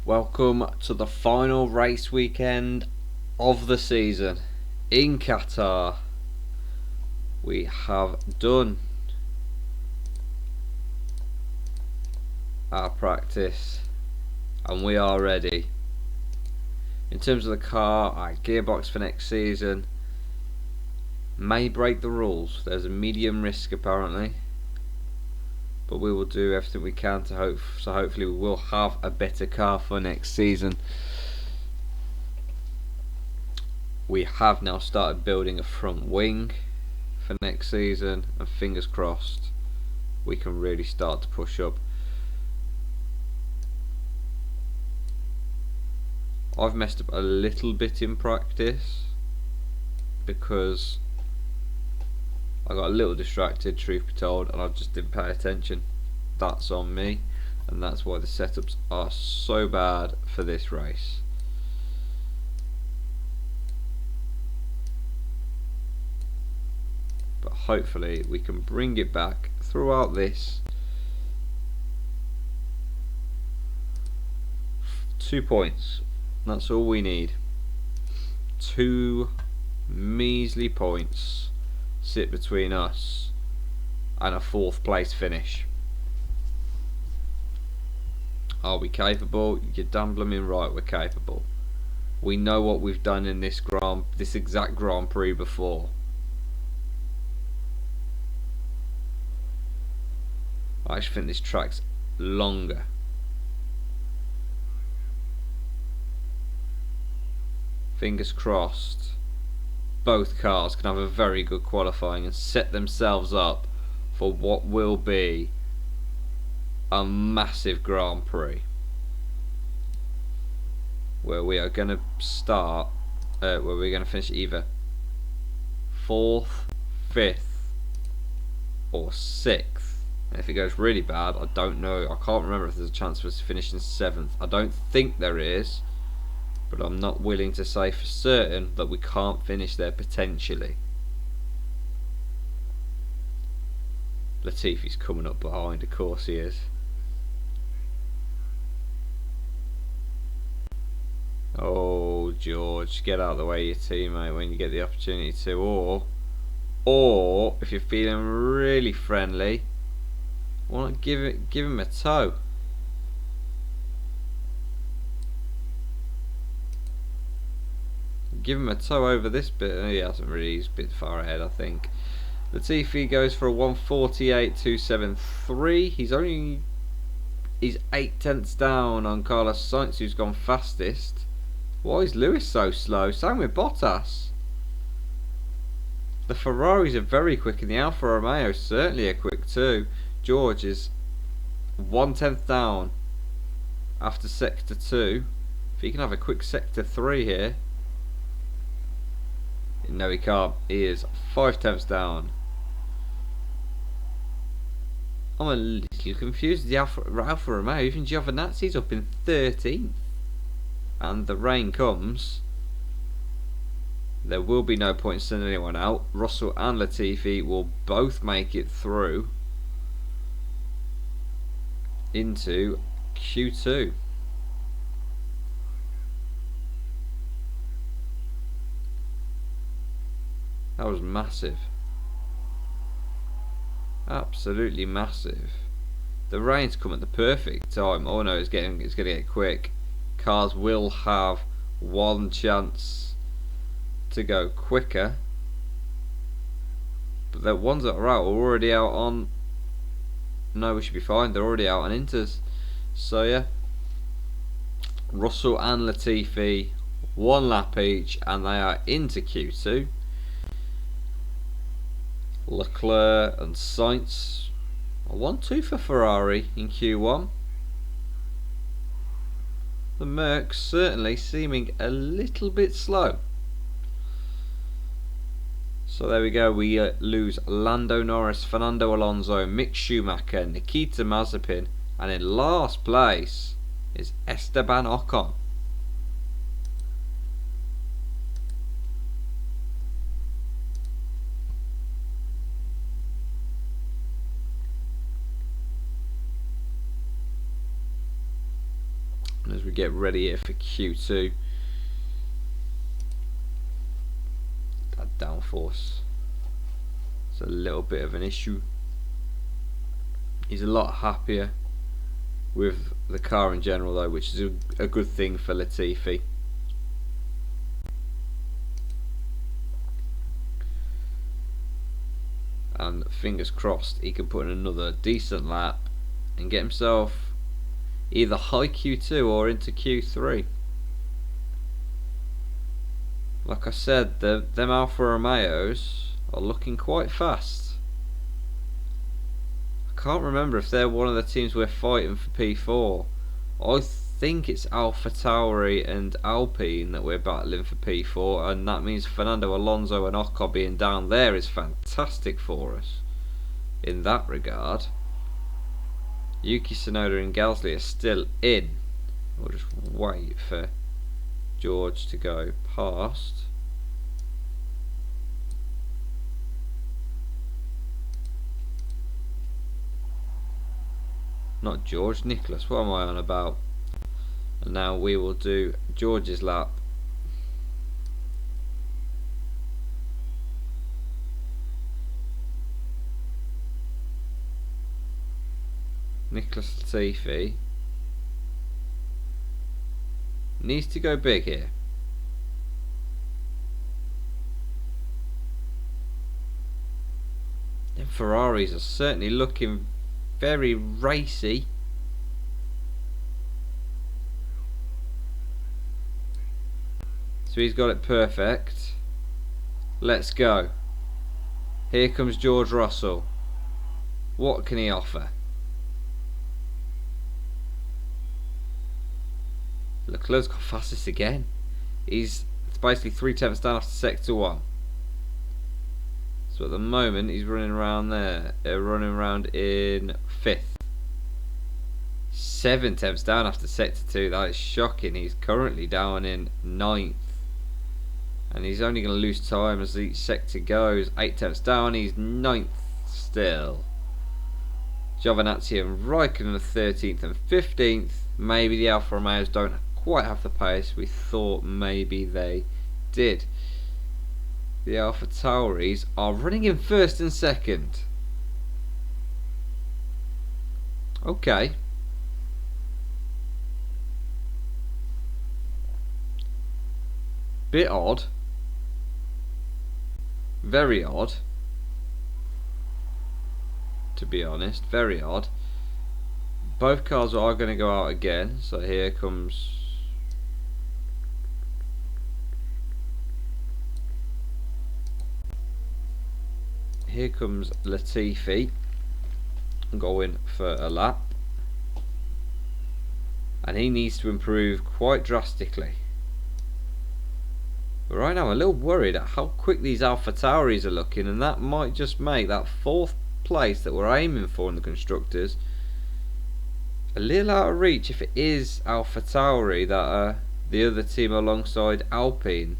Welcome to the final race weekend of the season in Qatar. We have done our practice and we are ready. In terms of the car, our gearbox for next season may break the rules. There's a medium risk apparently, but we will do everything we can to hopefully we will have a better car for next season. We have now started building a front wing for next season, and fingers crossed we can really start to push up. I've messed up a little bit in practice because I got a little distracted, truth be told, and I just didn't pay attention. That's on me, and that's why the setups are so bad for this race. But hopefully we can bring it back throughout this. 2 points, that's all we need. 2 measly points sit between us and a 4th place finish. Are we capable? You're damn blooming right we're capable. We know what we've done in this exact Grand Prix before. I actually think this track's longer. Fingers crossed both cars can have a very good qualifying and set themselves up for what will be a massive Grand Prix, where we are going to start where we're going to finish either 4th, 5th or 6th. And if it goes really bad, I don't know, I can't remember if there's a chance for us to finish in 7th. I don't think there is, but I'm not willing to say for certain that we can't finish there potentially. Latifi's coming up behind, of course he is. Oh George, get out of the way of your teammate when you get the opportunity to, or if you're feeling really friendly, why not give him a tow? Give him a tow over this bit. He hasn't really, he's a bit far ahead I think. Latifi goes for a 1:48.273. He's 8 tenths down on Carlos Sainz, who's gone fastest. Why is Lewis so slow? Same with Bottas. The Ferraris are very quick and the Alfa Romeo certainly are quick too. George is 1/10 down after sector 2. If he can have a quick sector 3 here. No, he can't. He is 5 tenths down. I'm a little confused. The Alfa Romeo, even Giovinazzi's up in 13th. And the rain comes. There will be no point sending anyone out. Russell and Latifi will both make it through into Q2. That was massive. Absolutely massive. The rain's come at the perfect time. Oh no, it's going to get quick. Cars will have one chance to go quicker, but the ones that are out are already out on. No, we should be fine. They're already out on Inters. So yeah, Russell and Latifi 1 lap each, and they are into Q2. Leclerc and Sainz, a 1-2 for Ferrari in Q1. The Mercs certainly seeming a little bit slow. So there we go, we lose Lando Norris, Fernando Alonso, Mick Schumacher, Nikita Mazepin, and in last place is Esteban Ocon. get ready here for Q2. That downforce, it's a little bit of an issue. He's a lot happier with the car in general though, which is a good thing for Latifi. And fingers crossed he can put in another decent lap and get himself either high Q2 or into Q3. Like I said, them Alfa Romeos are looking quite fast. I can't remember if they're one of the teams we're fighting for P4. I think it's AlphaTauri and Alpine that we're battling for P4, and that means Fernando Alonso and Ocon being down there is fantastic for us in that regard. Yuki Tsunoda and Gasly are still in. We'll just wait for George to go past. Not George, Nicholas, what am I on about? And now we will do George's lap. Nicholas Latifi needs to go big here. Them Ferraris are certainly looking very racy. So he's got it perfect. Let's go. Here comes George Russell. What can he offer? Leclerc's got fastest again. It's basically 3/10 down after sector 1. So at the moment he's running around there, running around in 5th. 7/10 down after sector 2. That is shocking. He's currently down in 9th, and he's only going to lose time as each sector goes. 8/10 down. He's 9th still. Giovinazzi and Raikkonen are 13th and 15th. Maybe the Alfa Romeos don't quite have the pace we thought maybe they did. The Alpha Tauris are running in 1st and 2nd. Okay. Bit odd. Very odd. To be honest, very odd. Both cars are going to go out again, so here comes Latifi going for a lap, and he needs to improve quite drastically. But right now I'm a little worried at how quick these Alpha Tauris are looking, and that might just make that 4th place that we're aiming for in the constructors a little out of reach if it is Alpha Tauri that are the other team alongside Alpine.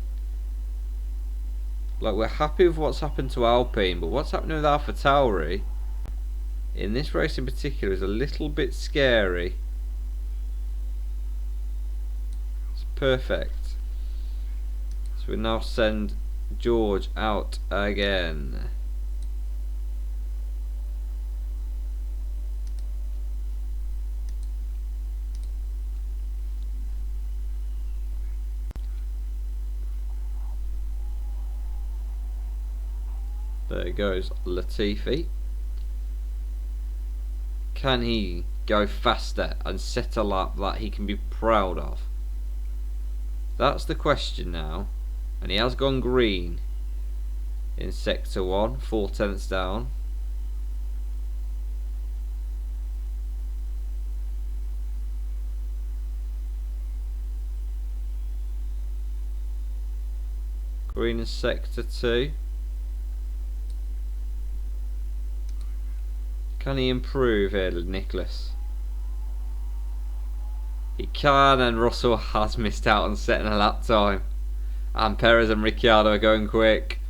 Like, we're happy with what's happened to Alpine, but what's happening with Alpha Tauri in this race in particular is a little bit scary. It's perfect. So we now send George out again. There goes Latifi. Can he go faster and set a lap that he can be proud of? That's the question now. And he has gone green in sector 1, 4/10 down. Green in sector 2. Can he improve here, Nicholas? He can, and Russell has missed out on setting a lap time. And Perez and Ricciardo are going quick.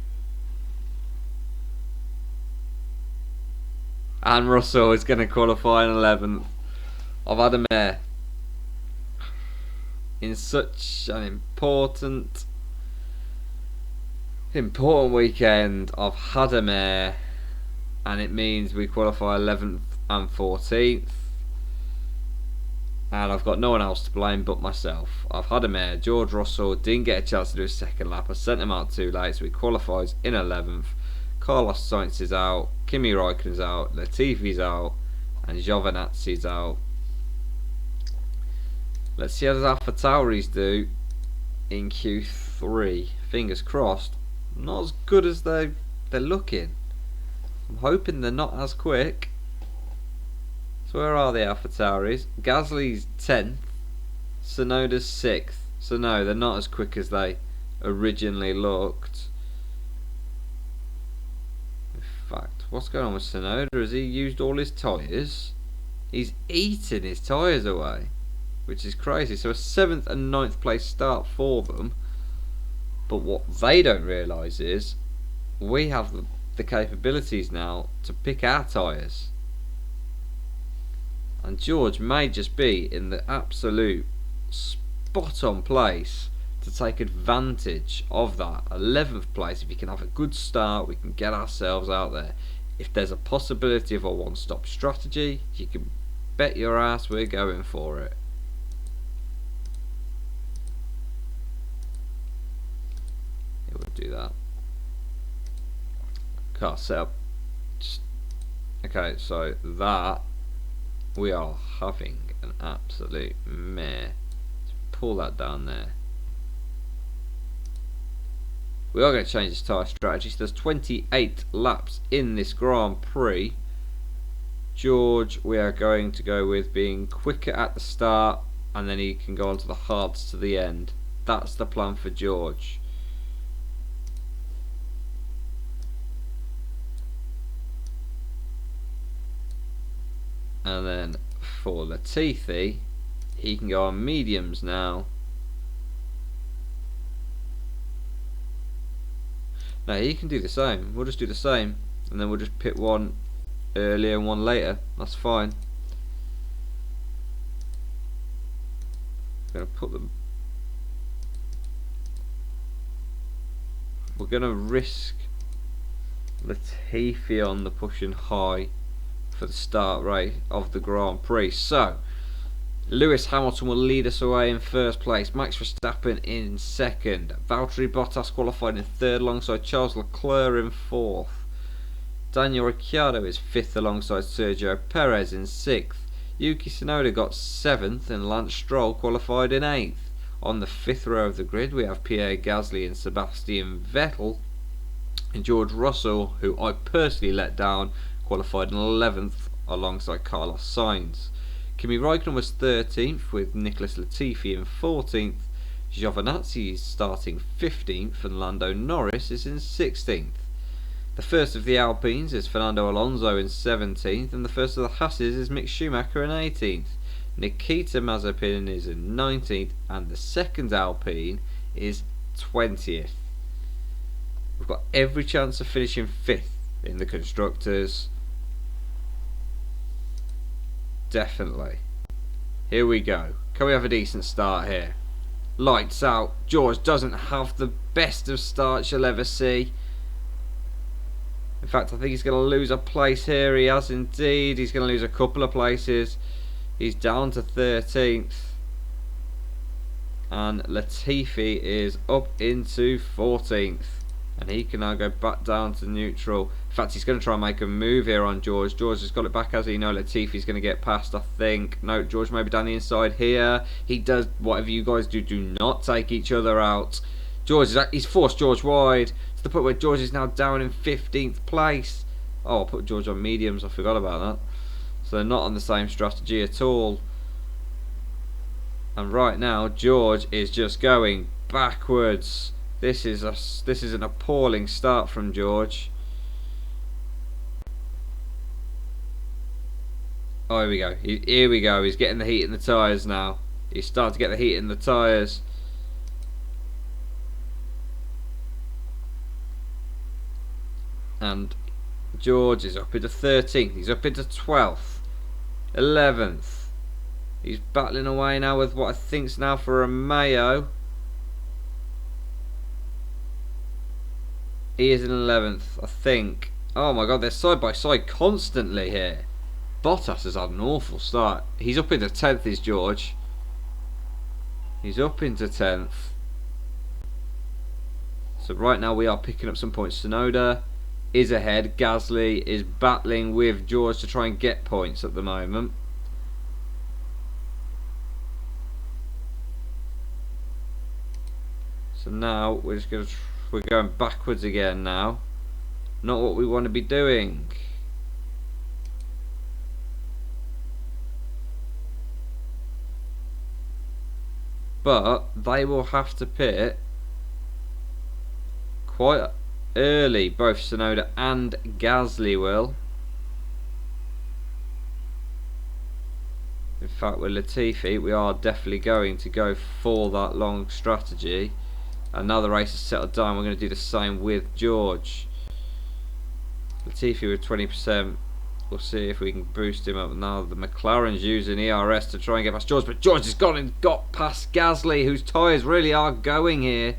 And Russell is going to qualify in 11th. I've had him there. in such an important weekend. I've had a mare, and it means we qualify 11th and 14th, and I've got no one else to blame but myself. I've had a mare. George Russell didn't get a chance to do a second lap. I sent him out too late, so he qualifies in 11th. Carlos Sainz is out, Kimi Raikkonen's out, Latifi's out, and Giovinazzi's out. Let's see how the AlphaTauris do in Q3. Fingers crossed. Not as good as they're looking. I'm hoping they're not as quick. So where are the AlphaTauris? Gasly's 10th, Tsunoda's 6th. So no, they're not as quick as they originally looked. In fact, what's going on with Tsunoda? Has he used all his tyres? He's eating his tyres away, which is crazy. So a 7th and 9th place start for them. But what they don't realise is we have the capabilities now to pick our tyres. And George may just be in the absolute spot on place to take advantage of that 11th place. If you can have a good start, we can get ourselves out there. If there's a possibility of a one-stop strategy, you can bet your ass we're going for it. It would do that. Car setup. Okay, so that we are having an absolute mare. Let's pull that down there. We are going to change this tyre strategy. So there's 28 laps in this Grand Prix. George, we are going to go with being quicker at the start, and then he can go on to the hards to the end. That's the plan for George. And then for Latifi, he can go on mediums now. No, he can do the same. We'll just do the same, and then we'll just pit one earlier and one later. That's fine. Gonna put them. We're gonna risk Latifi on the pushing high for the start rate of the Grand Prix. So Lewis Hamilton will lead us away in first place, Max Verstappen in second, Valtteri Bottas qualified in third alongside Charles Leclerc in fourth, Daniel Ricciardo is fifth alongside Sergio Perez in sixth, Yuki Tsunoda got seventh, and Lance Stroll qualified in eighth. On the fifth row of the grid we have Pierre Gasly and Sebastian Vettel, and George Russell, who I personally let down, qualified in 11th alongside Carlos Sainz. Kimi Raikkonen was 13th with Nicholas Latifi in 14th. Giovinazzi is starting 15th and Lando Norris is in 16th. The first of the Alpines is Fernando Alonso in 17th, and the first of the Hasses is Mick Schumacher in 18th. Nikita Mazepin is in 19th, and the second Alpine is 20th. We've got every chance of finishing 5th in the Constructors. Definitely. Here we go. Can we have a decent start here? Lights out. George doesn't have the best of starts you'll ever see. In fact, I think he's going to lose a place here. He has indeed. He's going to lose a couple of places. He's down to 13th. And Latifi is up into 14th. And he can now go back down to neutral. In fact, he's going to try and make a move here on George. George has got it back, as he know. Latifi's going to get past, I think. No, George may be down the inside here. He does whatever you guys do. Do not take each other out. George he's forced George wide to the point where George is now down in 15th place. Oh, I put George on mediums. I forgot about that. So they're not on the same strategy at all. And right now, George is just going backwards. This is an appalling start from George. Oh, here we go. Here we go. He's getting the heat in the tyres now. He's starting to get the heat in the tyres. And George is up into 13th. He's up into 12th, 11th. He's battling away now with what I think's now for a Mayo. He is in 11th, I think. Oh my god, they're side by side constantly here. Bottas has had an awful start. He's up into 10th, is George. He's up into 10th. So right now we are picking up some points. Tsunoda is ahead. Gasly is battling with George to try and get points at the moment. So now we're going backwards again now. Not what we want to be doing. But they will have to pit quite early, both Tsunoda and Gasly will. In fact, with Latifi, we are definitely going to go for that long strategy. And now the race has settled down, we're going to do the same with George. Latifi with 20%. We'll see if we can boost him up. Now the McLaren's using ERS to try and get past George, but George has gone and got past Gasly, whose tyres really are going here.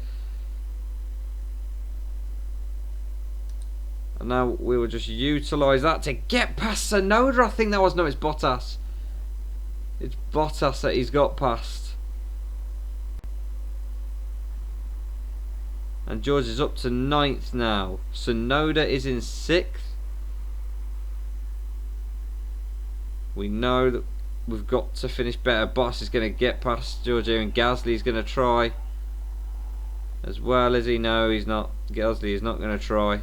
And now we will just utilise that to get past Tsunoda. I think that was, no, it's Bottas. It's Bottas that he's got past. And George is up to 9th now. Tsunoda is in 6th. We know that we've got to finish better. Bottas is going to get past George here, and Gasly is going to try. As well as he knows he's not. Gasly is not going to try.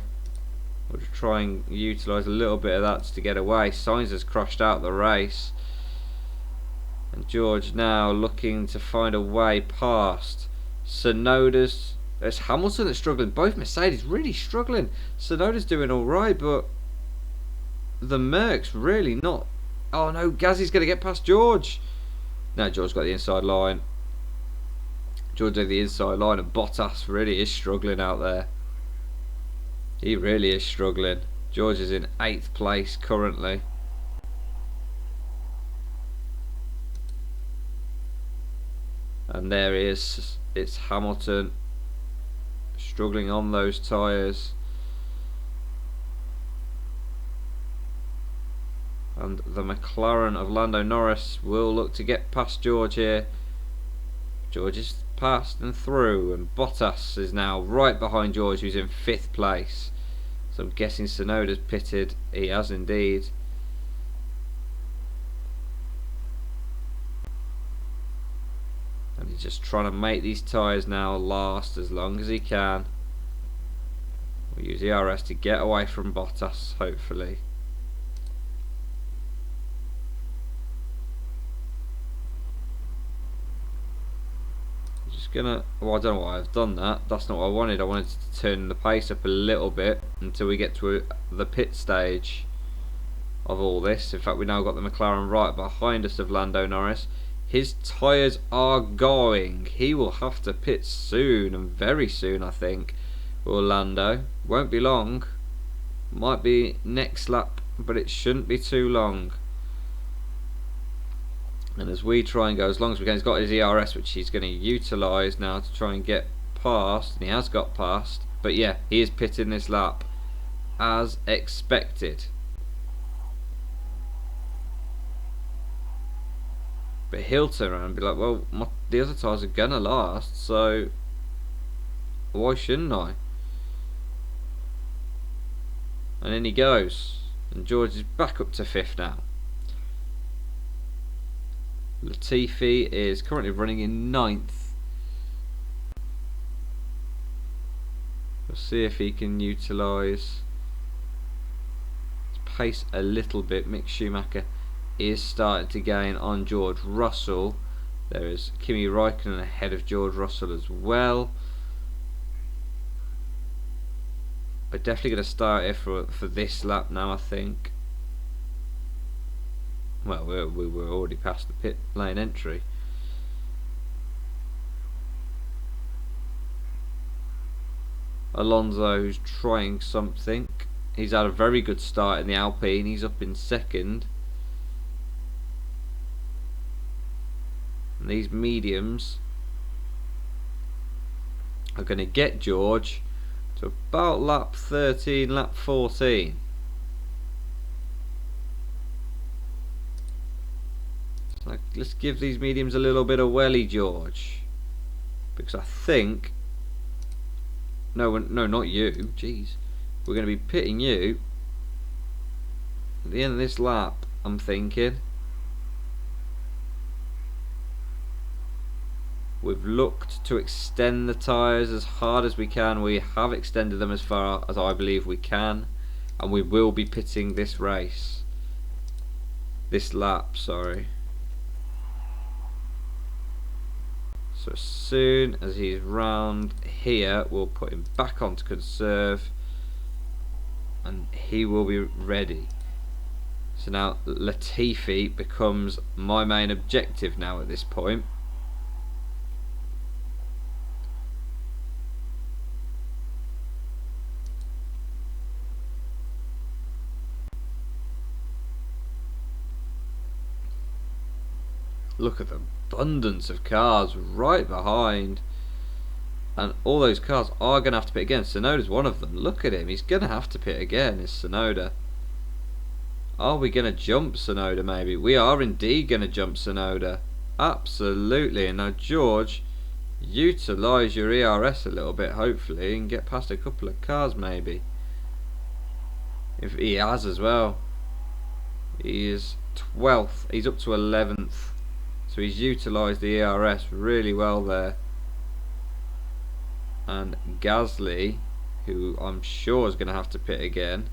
We'll just try and utilise a little bit of that to get away. Sainz has crashed out the race. And George now looking to find a way past. Tsunoda's. It's Hamilton that's struggling. Both Mercedes really struggling. Tsunoda's doing alright, but the Merc's really not. Oh no, Gasly's going to get past George. No, George's got the inside line. George had the inside line, and Bottas really is struggling out there. He really is struggling. George is in 8th place currently. And there he is. It's Hamilton struggling on those tyres. And the McLaren of Lando Norris will look to get past George here. George is passed and through, and Bottas is now right behind George, who's in 5th place. So I'm guessing Tsunoda's pitted. He has indeed. And he's just trying to make these tyres now last as long as he can. We'll use ERS to get away from Bottas, hopefully. Well, I don't know why I've done that. That's not what I wanted. I wanted to turn the pace up a little bit until we get to the pit stage of all this. In fact, we now got the McLaren right behind us of Lando Norris. His tyres are going. He will have to pit soon, and very soon, I think. Will Lando. Won't be long. Might be next lap, but it shouldn't be too long. And as we try and go as long as we can, he's got his ERS, which he's going to utilise now to try and get past, and he has got past. But yeah, he is pitting this lap as expected. But he'll turn around and be like, well, the other tyres are going to last, so why shouldn't I? And in he goes, and George is back up to 5th now. Latifi is currently running in 9th. We'll see if he can utilise his pace a little bit. Mick Schumacher is starting to gain on George Russell. There is Kimi Raikkonen ahead of George Russell as well. We're definitely going to start here for this lap now, I think. Well, we were already past the pit lane entry. Alonso, who's trying something. He's had a very good start in the Alpine. He's up in 2nd. And these mediums are going to get George to about lap 13, lap 14. So let's give these mediums a little bit of welly, George, because I think no, not you. Jeez, we're going to be pitting you at the end of this lap, I'm thinking. We've looked to extend the tyres as hard as we can. We have extended them as far as I believe we can, and we will be pitting this race. This lap, sorry. So as soon as he's round here, we'll put him back onto conserve, and he will be ready. So now Latifi becomes my main objective now at this point. Look at the abundance of cars right behind, and all those cars are going to have to pit again. Sonoda's one of them. Look at him, he's going to have to pit again, is Sonoda. Are we going to jump Sonoda maybe? We are indeed going to jump Sonoda. Absolutely. And now George, utilise your ERS a little bit hopefully and get past a couple of cars maybe. If he has as well. He is 12th, he's up to 11th. So he's utilised the ERS really well there. And Gasly, who I'm sure is going to have to pit again,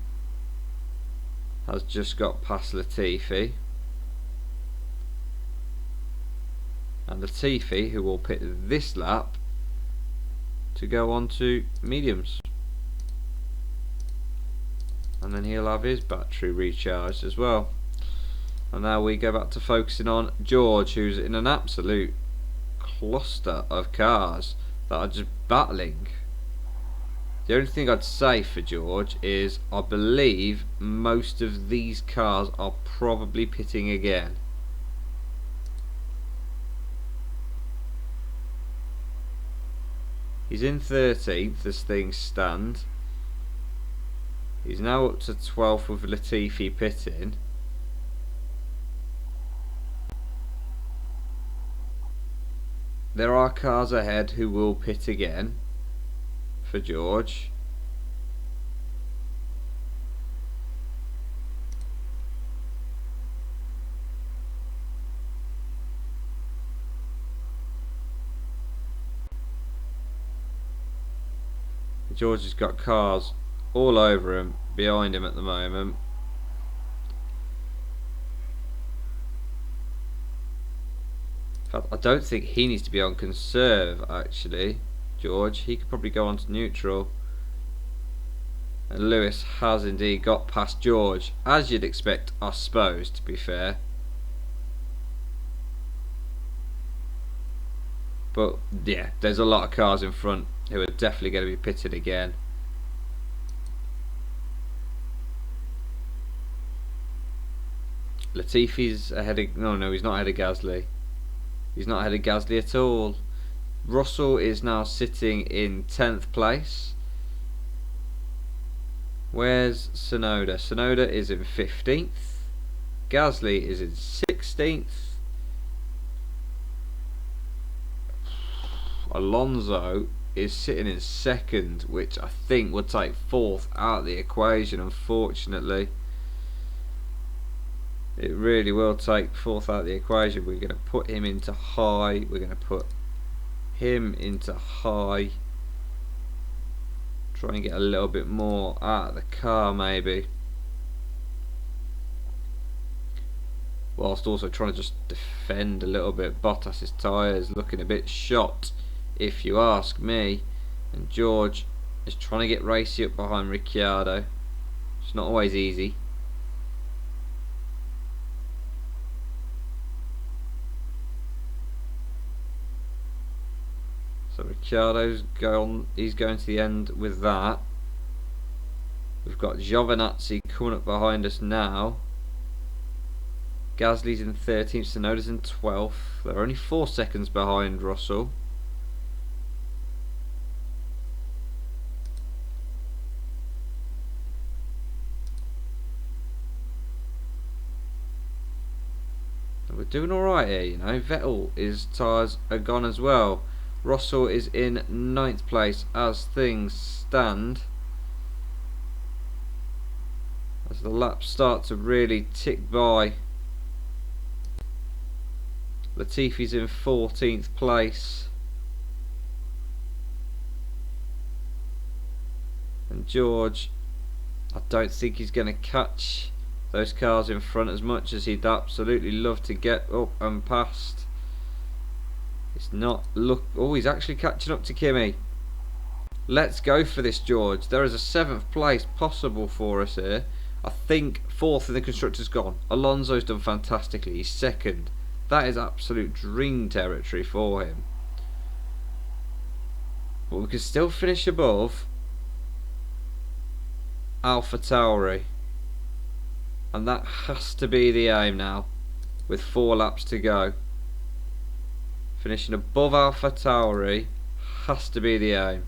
has just got past Latifi. And Latifi, who will pit this lap to go on to mediums. And then he'll have his battery recharged as well. And now we go back to focusing on George, who's in an absolute cluster of cars that are just battling. The only thing I'd say for George is I believe most of these cars are probably pitting again. He's in 13th as things stand. He's now up to 12th with Latifi pitting. There are cars ahead who will pit again for George. George has got cars all over him, behind him at the moment. I don't think he needs to be on conserve actually, George. He could probably go on to neutral. And Lewis has indeed got past George, as you'd expect, I suppose, to be fair. But yeah, there's a lot of cars in front who are definitely going to be pitted again. Latifi's ahead of... No, he's not ahead of Gasly. He's not ahead of Gasly at all. Russell is now sitting in 10th place. Where's Sonoda? Sonoda is in 15th. Gasly is in 16th. Alonso is sitting in 2nd, which I think would take 4th out of the equation, unfortunately. It really will take 4th out of the equation. We're going to put him into high. We're going to put him into high. Try and get a little bit more out of the car maybe. Whilst also trying to just defend a little bit. Bottas's tyres looking a bit shot, if you ask me. And George is trying to get racy up behind Ricciardo. It's not always easy. So Ricciardo's he's going to the end with that. We've got Giovinazzi coming up behind us now. Gasly's in 13th, Tsunoda's in 12th. They're only 4 seconds behind Russell. We're doing alright here, you know. Vettel's tyres are gone as well. Russell is in 9th place as things stand. As the laps start to really tick by. Latifi's in 14th place. And George, I don't think he's going to catch those cars in front as much as he'd absolutely love to get up and past. It's not look. Oh, he's actually catching up to Kimi. Let's go for this, George. There is a 7th place possible for us here. I think 4th in the constructors gone. Alonso's done fantastically. He's 2nd. That is absolute dream territory for him. But we can still finish above AlphaTauri. And that has to be the aim now, with 4 laps to go. Finishing above AlphaTauri has to be the aim.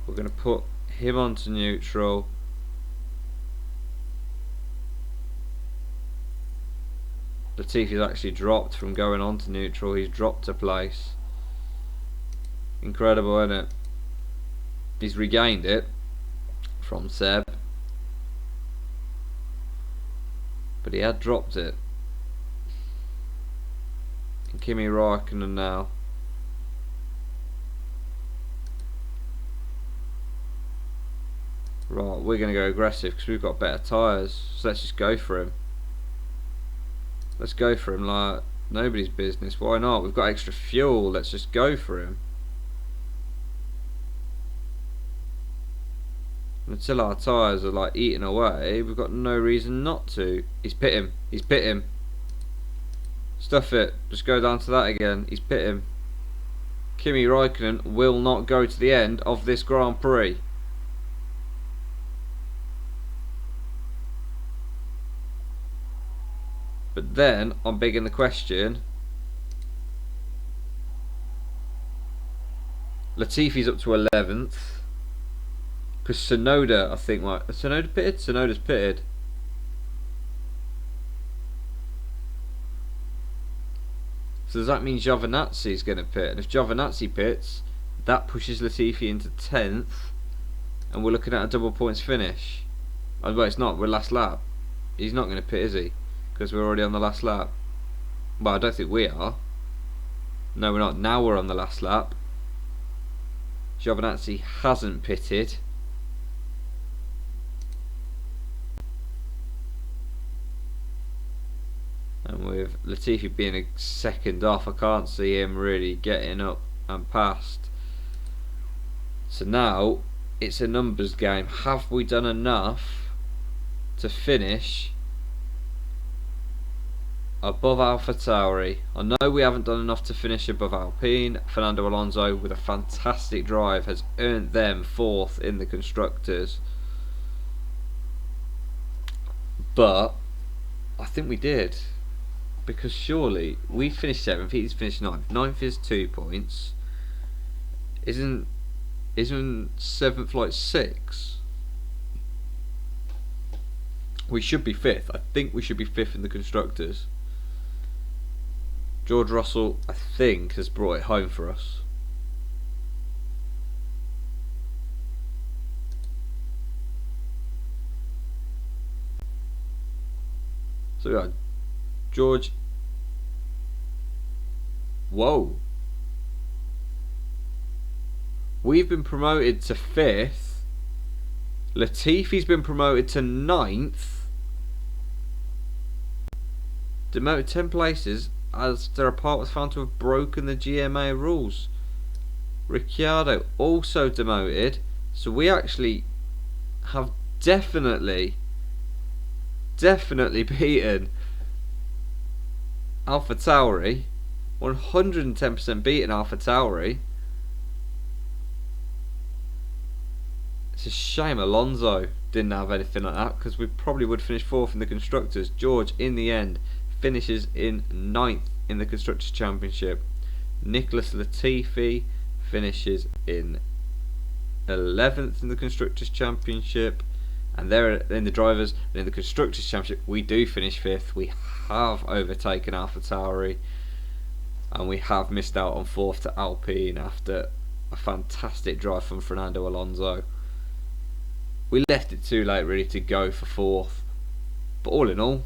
We're going to put him onto neutral. Latifi's actually dropped from going on to neutral. He's dropped a place. Incredible, isn't it? He's regained it from Seb, but he had dropped it. And Kimi Räikkönen now. Right, we're going to go aggressive because we've got better tyres. So let's just go for him. Let's go for him like nobody's business. Why not? We've got extra fuel. Let's just go for him. Until our tyres are like eating away, we've got no reason not to. He's pit him. He's pit him. Stuff it. Just go down to that again. He's pit him. Kimi Räikkönen will not go to the end of this Grand Prix. But then I'm begging the question. Latifi's up to 11th. Because Tsunoda, I think, like, Tsunoda pitted? Tsunoda's pitted. So does that mean Giovinazzi's going to pit? And if Giovinazzi pits, that pushes Latifi into 10th. And we're looking at a double points finish. Oh, well, it's not. We're last lap. He's not going to pit, is he? Because we're already on the last lap. Well, I don't think we are. No, we're not. Now we're on the last lap. Giovinazzi hasn't pitted. And with Latifi being a second off, I can't see him really getting up and past. So now it's a numbers game. Have we done enough to finish above AlphaTauri? I know we haven't done enough to finish above Alpine. Fernando Alonso, with a fantastic drive, has earned them 4th in the constructors. But I think we did. Because surely we finished 7th, he's finished 9th. 9th is 2 points. Isn't 7th like 6? We should be 5th. I think we should be 5th in the constructors. George Russell, I think, has brought it home for us. So we got George. Whoa. We've been promoted to 5th. Latifi's been promoted to 9th. Demoted 10 places as their part was found to have broken the GMA rules. Ricciardo also demoted. So we actually have definitely beaten AlphaTauri. 110% beaten AlphaTauri. It's a shame Alonso didn't have anything like that, because we probably would finish 4th in the Constructors. George, in the end, finishes in 9th in the Constructors' Championship. Nicholas Latifi finishes in 11th in the Constructors' Championship. And there in the Drivers, and in the Constructors' Championship, we do finish 5th. We have overtaken AlphaTauri, and we have missed out on 4th to Alpine after a fantastic drive from Fernando Alonso. We left it too late really to go for 4th, but all in all,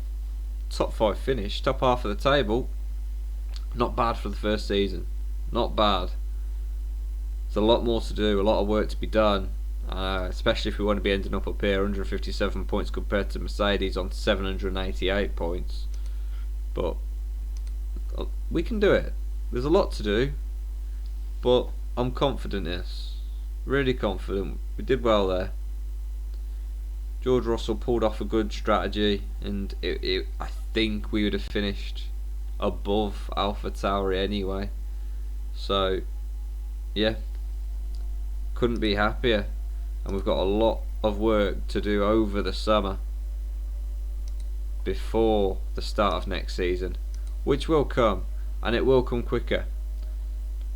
top 5 finish, top half of the table. Not bad for the first season, not bad. There's a lot more to do, a lot of work to be done, especially if we want to be ending up here, 157 points compared to Mercedes on 788 points. But we can do it. There's a lot to do, but I'm confident in this. Really confident. We did well there. George Russell pulled off a good strategy, and I think we would have finished above AlphaTauri anyway. So, yeah, couldn't be happier. And we've got a lot of work to do over the summer before the start of next season, which will come, and it will come quicker.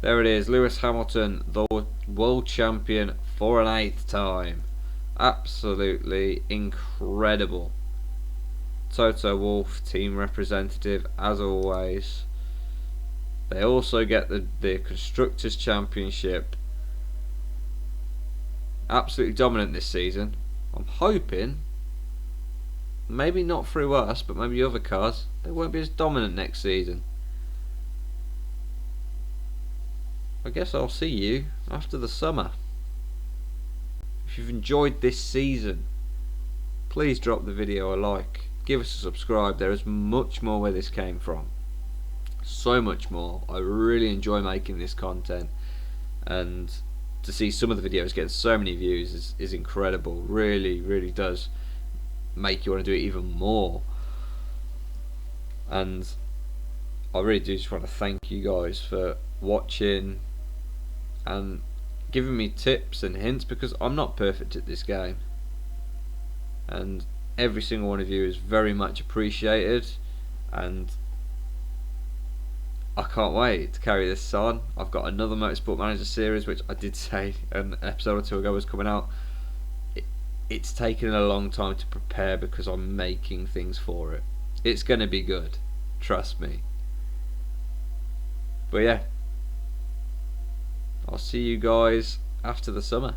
There it is, Lewis Hamilton, the world champion for an 8th time. Absolutely incredible. Toto Wolff, team representative as always. They also get the Constructors' Championship. Absolutely dominant this season. I'm hoping, maybe not through us, but maybe other cars, they won't be as dominant next season. I guess I'll see you after the summer. If you've enjoyed this season, please drop the video a like, give us a subscribe. There is much more where this came from, so much more. I really enjoy making this content, and to see some of the videos getting so many views is incredible. Really, really does make you want to do it even more. And I really do just want to thank you guys for watching and giving me tips and hints, because I'm not perfect at this game, and every single one of you is very much appreciated, and I can't wait to carry this on. I've got another Motorsport Manager series, which I did say an episode or two ago was coming out. It's taken a long time to prepare because I'm making things for it. It's going to be good, trust me. But yeah, I'll see you guys after the summer.